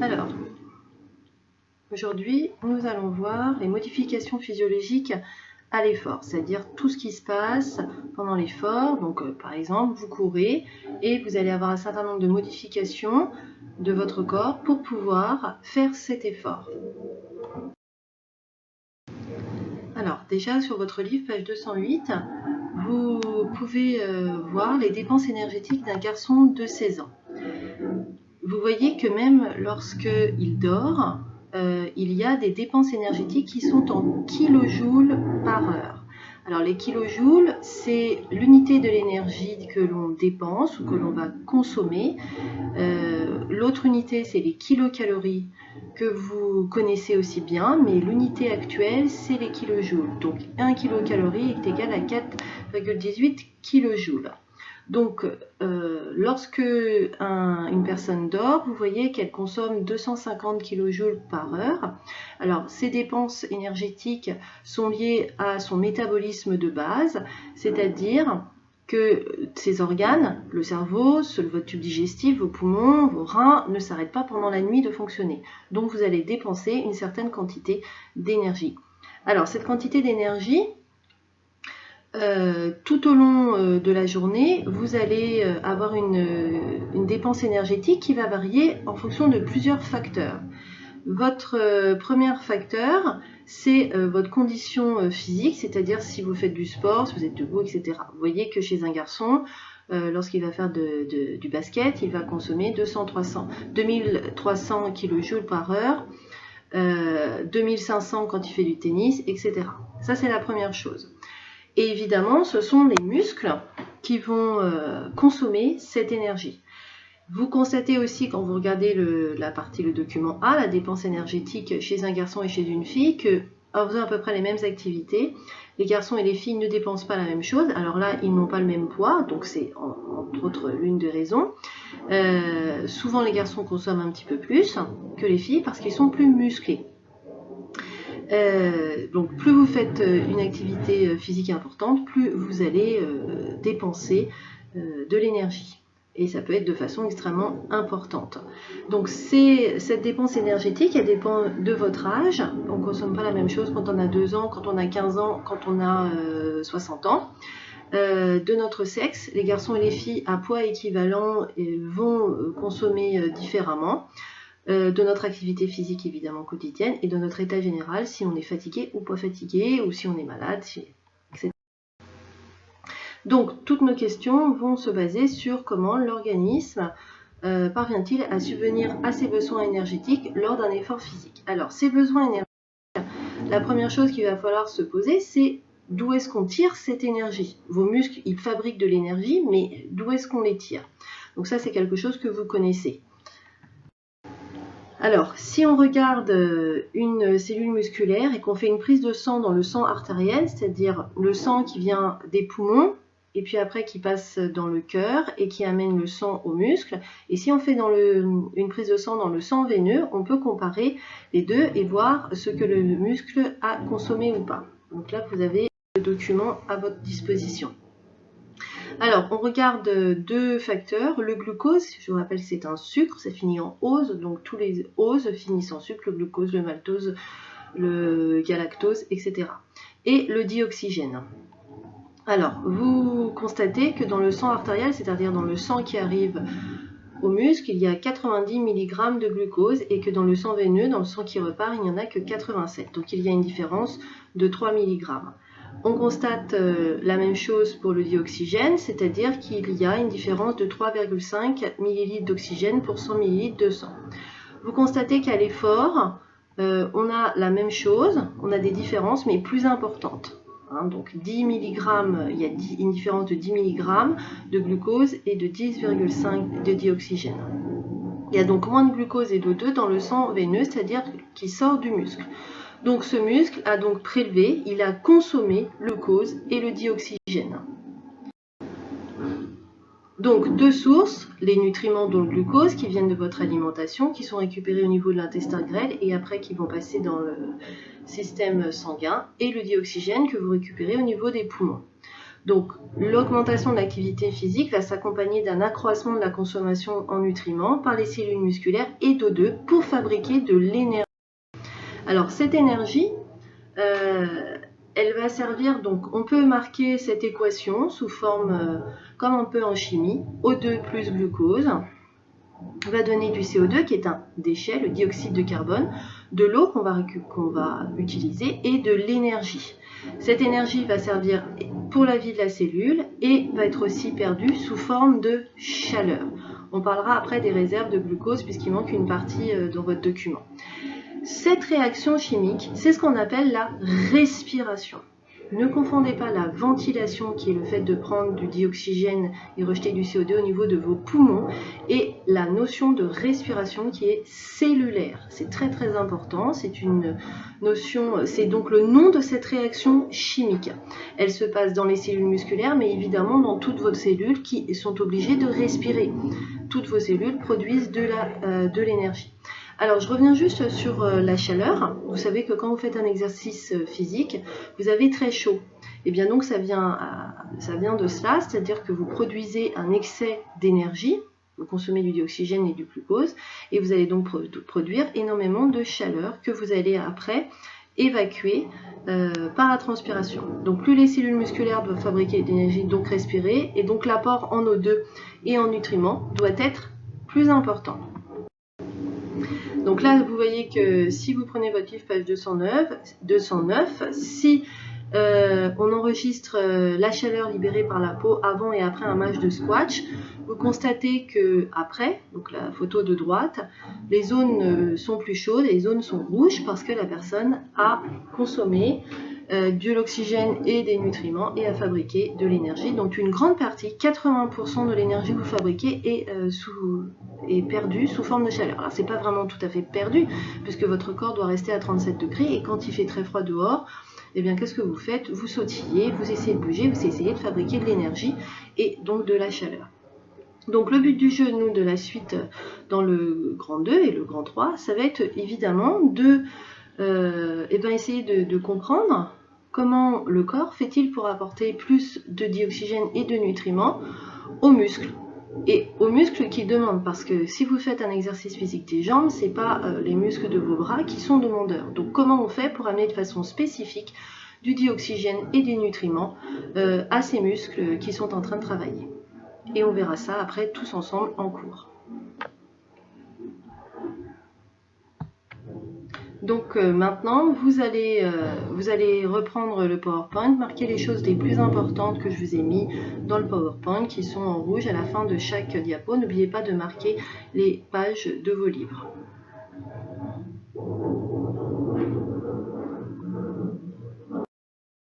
Alors, aujourd'hui, nous allons voir les modifications physiologiques à l'effort, c'est-à-dire tout ce qui se passe pendant l'effort. Donc, par exemple, vous courez et vous allez avoir un certain nombre de modifications de votre corps pour pouvoir faire cet effort. Alors, déjà, sur votre livre, page 208, vous pouvez voir les dépenses énergétiques d'un garçon de 16 ans. Vous voyez que même lorsqu'il dort, il y a des dépenses énergétiques qui sont en kilojoules par heure. Alors les kilojoules, c'est l'unité de l'énergie que l'on dépense ou que l'on va consommer. L'autre unité, c'est les kilocalories que vous connaissez aussi bien, mais l'unité actuelle, c'est les kilojoules. Donc 1 kilocalorie est égal à 4,18 kilojoules. Donc, lorsque une personne dort, vous voyez qu'elle consomme 250 kJ par heure. Alors, ces dépenses énergétiques sont liées à son métabolisme de base, c'est-à-dire que ces organes, le cerveau, votre tube digestif, vos poumons, vos reins, ne s'arrêtent pas pendant la nuit de fonctionner. Donc, vous allez dépenser une certaine quantité d'énergie. Alors, cette quantité d'énergie, tout au long de la journée, vous allez avoir une dépense énergétique qui va varier en fonction de plusieurs facteurs. Votre premier facteur, c'est votre condition physique, c'est-à-dire si vous faites du sport, si vous êtes debout, etc. Vous voyez que chez un garçon, lorsqu'il va faire du basket, il va consommer 2300 kJ par heure, 2500 quand il fait du tennis, etc. Ça, c'est la première chose. Et évidemment, ce sont les muscles qui vont consommer cette énergie. Vous constatez aussi, quand vous regardez le document A, la dépense énergétique chez un garçon et chez une fille, qu'en faisant à peu près les mêmes activités, les garçons et les filles ne dépensent pas la même chose. Alors là, ils n'ont pas le même poids, donc c'est entre autres l'une des raisons. Souvent, les garçons consomment un petit peu plus que les filles parce qu'ils sont plus musclés. Donc plus vous faites une activité physique importante, plus vous allez dépenser de l'énergie. Et ça peut être de façon extrêmement importante. Donc cette dépense énergétique, elle dépend de votre âge. On ne consomme pas la même chose quand on a 2 ans, quand on a 15 ans, quand on a 60 ans. De notre sexe, les garçons et les filles à poids équivalent vont consommer différemment. De notre activité physique évidemment quotidienne et de notre état général, si on est fatigué ou pas fatigué, ou si on est malade, etc. Donc toutes nos questions vont se baser sur comment l'organisme parvient-il à subvenir à ses besoins énergétiques lors d'un effort physique. Alors ces besoins énergétiques, la première chose qu'il va falloir se poser, c'est d'où est-ce qu'on tire cette énergie. Vos muscles, ils fabriquent de l'énergie, mais d'où est-ce qu'on les tire? Donc ça, c'est quelque chose que vous connaissez. Alors, si on regarde une cellule musculaire et qu'on fait une prise de sang dans le sang artériel, c'est-à-dire le sang qui vient des poumons, et puis après qui passe dans le cœur et qui amène le sang aux muscles, et si on fait une prise de sang dans le sang veineux, on peut comparer les deux et voir ce que le muscle a consommé ou pas. Donc là, vous avez le document à votre disposition. Alors, on regarde deux facteurs. Le glucose, je vous rappelle, c'est un sucre, ça finit en ose, donc tous les oses finissent en sucre, le glucose, le maltose, le galactose, etc. Et le dioxygène. Alors, vous constatez que dans le sang artériel, c'est-à-dire dans le sang qui arrive aux muscles, il y a 90 mg de glucose et que dans le sang veineux, dans le sang qui repart, il n'y en a que 87. Donc, il y a une différence de 3 mg. On constate la même chose pour le dioxygène, c'est-à-dire qu'il y a une différence de 3,5 ml d'oxygène pour 100 ml de sang. Vous constatez qu'à l'effort, on a la même chose, on a des différences mais plus importantes. Donc 10 mg, il y a une différence de 10 mg de glucose et de 10,5 de dioxygène. Il y a donc moins de glucose et d'O2 dans le sang veineux, c'est-à-dire qui sort du muscle. Donc ce muscle a donc prélevé, il a consommé le glucose et le dioxygène. Donc deux sources, les nutriments dont le glucose qui viennent de votre alimentation, qui sont récupérés au niveau de l'intestin grêle et après qui vont passer dans le système sanguin, et le dioxygène que vous récupérez au niveau des poumons. Donc l'augmentation de l'activité physique va s'accompagner d'un accroissement de la consommation en nutriments par les cellules musculaires et d'O2 pour fabriquer de l'énergie. Alors cette énergie, elle va servir, donc on peut marquer cette équation sous forme, comme on peut en chimie, O2 plus glucose va donner du CO2 qui est un déchet, le dioxyde de carbone, de l'eau qu'on va utiliser et de l'énergie. Cette énergie va servir pour la vie de la cellule et va être aussi perdue sous forme de chaleur. On parlera après des réserves de glucose puisqu'il manque une partie dans votre document. Cette réaction chimique, c'est ce qu'on appelle la respiration. Ne confondez pas la ventilation, qui est le fait de prendre du dioxygène et rejeter du CO2 au niveau de vos poumons, et la notion de respiration qui est cellulaire. C'est très très important, c'est une notion, c'est donc le nom de cette réaction chimique. Elle se passe dans les cellules musculaires, mais évidemment dans toutes vos cellules qui sont obligées de respirer. Toutes vos cellules produisent de l'énergie. Alors, je reviens juste sur la chaleur. Vous savez que quand vous faites un exercice physique, vous avez très chaud. Et bien donc, ça vient de cela, c'est-à-dire que vous produisez un excès d'énergie, vous consommez du dioxygène et du glucose, et vous allez donc produire énormément de chaleur que vous allez après évacuer par la transpiration. Donc, plus les cellules musculaires doivent fabriquer de l'énergie, donc respirer, et donc l'apport en O2 et en nutriments doit être plus important. Donc là, vous voyez que si vous prenez votre livre page 209 si on enregistre la chaleur libérée par la peau avant et après un match de squash, vous constatez que après, donc la photo de droite, les zones sont plus chaudes et les zones sont rouges parce que la personne a consommé de l'oxygène et des nutriments et a fabriqué de l'énergie. Donc une grande partie, 80% de l'énergie que vous fabriquez est perdue sous forme de chaleur. Alors c'est pas vraiment tout à fait perdu puisque votre corps doit rester à 37 degrés et quand il fait très froid dehors, eh bien qu'est-ce que vous faites? Vous sautillez, vous essayez de bouger, vous essayez de fabriquer de l'énergie et donc de la chaleur. Donc le but du jeu, nous, de la suite dans le grand 2 et le grand 3, ça va être évidemment de essayer de comprendre comment le corps fait-il pour apporter plus de dioxygène et de nutriments aux muscles. Et aux muscles qui demandent, parce que si vous faites un exercice physique des jambes, ce n'est pas les muscles de vos bras qui sont demandeurs. Donc comment on fait pour amener de façon spécifique du dioxygène et des nutriments à ces muscles qui sont en train de travailler. Et on verra ça après tous ensemble en cours. Donc maintenant, vous allez reprendre le PowerPoint, marquer les choses les plus importantes que je vous ai mis dans le PowerPoint qui sont en rouge à la fin de chaque diapo. N'oubliez pas de marquer les pages de vos livres.